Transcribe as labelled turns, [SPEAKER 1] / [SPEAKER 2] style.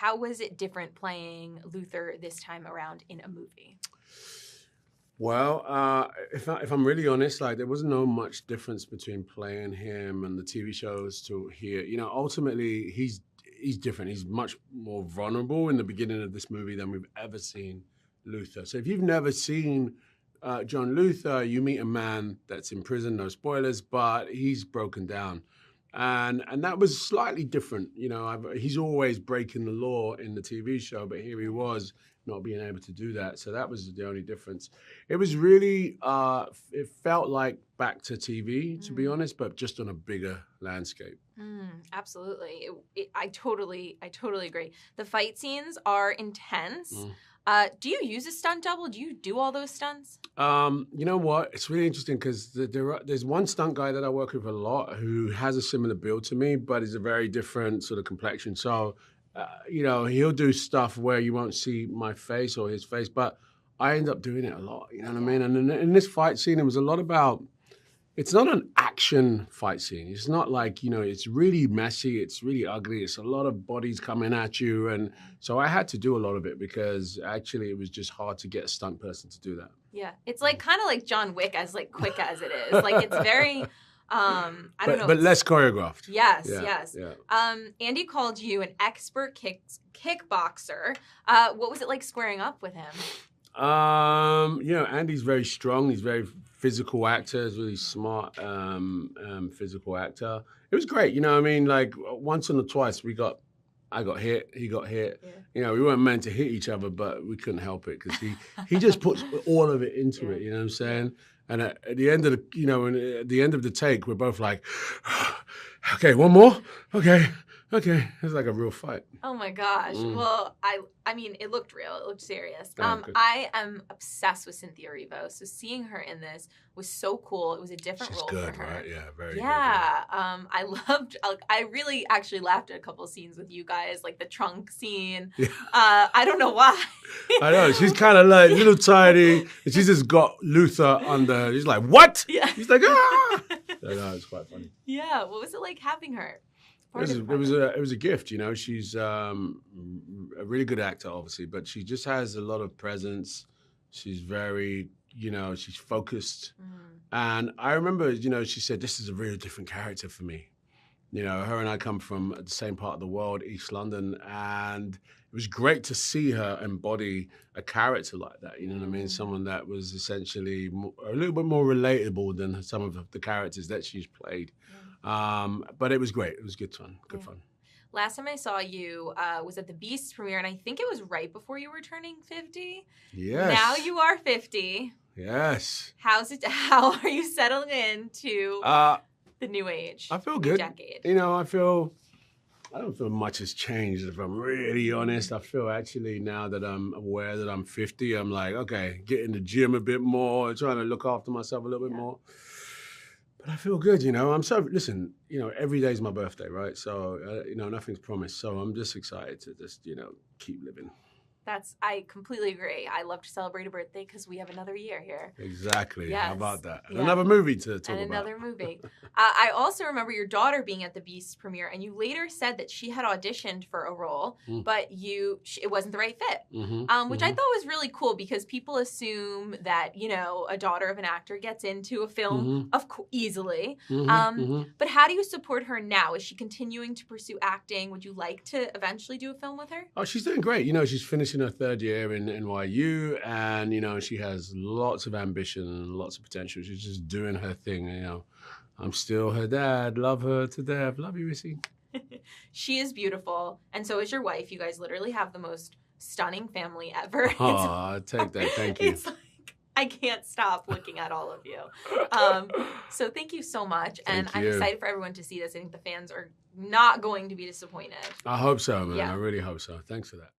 [SPEAKER 1] how was it different playing Luther this time around in a movie?
[SPEAKER 2] Well, if I'm really honest, like there wasn't no much difference between playing him and the TV shows to here. Ultimately he's different. He's much more vulnerable in the beginning of this movie than we've ever seen Luther. So if you've never seen John Luther, you meet a man that's in prison, no spoilers, but he's broken down. And that was slightly different. He's always breaking the law in the TV show, but here he was not being able to do that. So that was the only difference. It was really, it felt like back to TV, to be honest, but just on a bigger landscape.
[SPEAKER 1] Absolutely. I totally agree. The fight scenes are intense. Do you use a stunt double? Do you do all those stunts?
[SPEAKER 2] You know what? It's really interesting because there's one stunt guy that I work with a lot who has a similar build to me, but is a very different sort of complexion. So, he'll do stuff where you won't see my face or his face, but I end up doing it a lot. You know what I mean? And in this fight scene, it was a lot about. It's not an action fight scene. It's not like, it's really messy. It's really ugly. It's a lot of bodies coming at you. And so I had to do a lot of it because actually it was just hard to get a stunt person to do that.
[SPEAKER 1] Yeah. It's like kind of like John Wick as like quick as it is. Like it's very, I don't know.
[SPEAKER 2] But less choreouraphed.
[SPEAKER 1] Yes,
[SPEAKER 2] yeah,
[SPEAKER 1] yes.
[SPEAKER 2] Yeah.
[SPEAKER 1] Andy called you an expert kickboxer. What was it like squaring up with him?
[SPEAKER 2] Andy's very strong. He's very physical actor. He's really smart physical actor. It was great. Like once or twice I got hit, he got hit. Yeah. We weren't meant to hit each other, but we couldn't help it because he just puts all of it into it. You know what I'm saying? And at the end of at the end of the take, we're both like, okay, one more, okay. It's like a real fight.
[SPEAKER 1] Oh my gosh. Well, I mean, it looked real. It looked serious.
[SPEAKER 2] Oh,
[SPEAKER 1] I am obsessed with Cynthia Erivo. So seeing her in this was so cool. It was a different role
[SPEAKER 2] good,
[SPEAKER 1] for her.
[SPEAKER 2] Right? Yeah, very good.
[SPEAKER 1] Yeah. I really actually laughed at a couple of scenes with you guys, like the trunk scene. Yeah. I don't know why.
[SPEAKER 2] I know. She's kind of like little tiny. And she's just got Luther under. He's like, what?
[SPEAKER 1] Yeah.
[SPEAKER 2] He's like, ah. I know, it's quite funny.
[SPEAKER 1] Yeah. What was it like having her?
[SPEAKER 2] It was a gift, She's a really good actor, obviously, but she just has a lot of presence. She's very, she's focused. And I remember, she said, this is a really different character for me. Her and I come from the same part of the world, East London, and it was great to see her embody a character like that. You know what I mean? Someone that was essentially a little bit more relatable than some of the characters that she's played. But it was great. It was good fun. Good fun.
[SPEAKER 1] Last time I saw you was at the Beast premiere, and I think it was right before you were turning 50.
[SPEAKER 2] Yes.
[SPEAKER 1] Now you are 50.
[SPEAKER 2] Yes.
[SPEAKER 1] How are you settling into the new age?
[SPEAKER 2] I feel good.
[SPEAKER 1] Decade?
[SPEAKER 2] I don't feel much has changed, if I'm really honest. I feel actually now that I'm aware that I'm 50, I'm like, okay, get in the gym a bit more, trying to look after myself a little bit more. But I feel good, listen, every day's my birthday, right? So, nothing's promised. So I'm just excited to just, keep living.
[SPEAKER 1] I completely agree. I love to celebrate a birthday because we have another year here.
[SPEAKER 2] Exactly.
[SPEAKER 1] Yes.
[SPEAKER 2] How about that?
[SPEAKER 1] Yeah.
[SPEAKER 2] Another movie to talk about.
[SPEAKER 1] And another movie. I also remember your daughter being at the Beast premiere, and you later said that she had auditioned for a role, but it wasn't the right fit, which I thought was really cool because people assume that, a daughter of an actor gets into a film easily. But how do you support her now? Is she continuing to pursue acting? Would you like to eventually do a film with her?
[SPEAKER 2] Oh, she's doing great. She's finishing her third year in NYU, and she has lots of ambition and lots of potential. She's just doing her thing. I'm still her dad. Love her to death. Love you, Isie.
[SPEAKER 1] She is beautiful, and so is your wife. You guys literally have the most stunning family ever.
[SPEAKER 2] Oh, I take that. Thank you.
[SPEAKER 1] It's like I can't stop looking at all of you. So thank you so much, and I'm excited for everyone to see this. I think the fans are not going to be disappointed.
[SPEAKER 2] I hope so, man.
[SPEAKER 1] Yeah.
[SPEAKER 2] I really hope so. Thanks for that.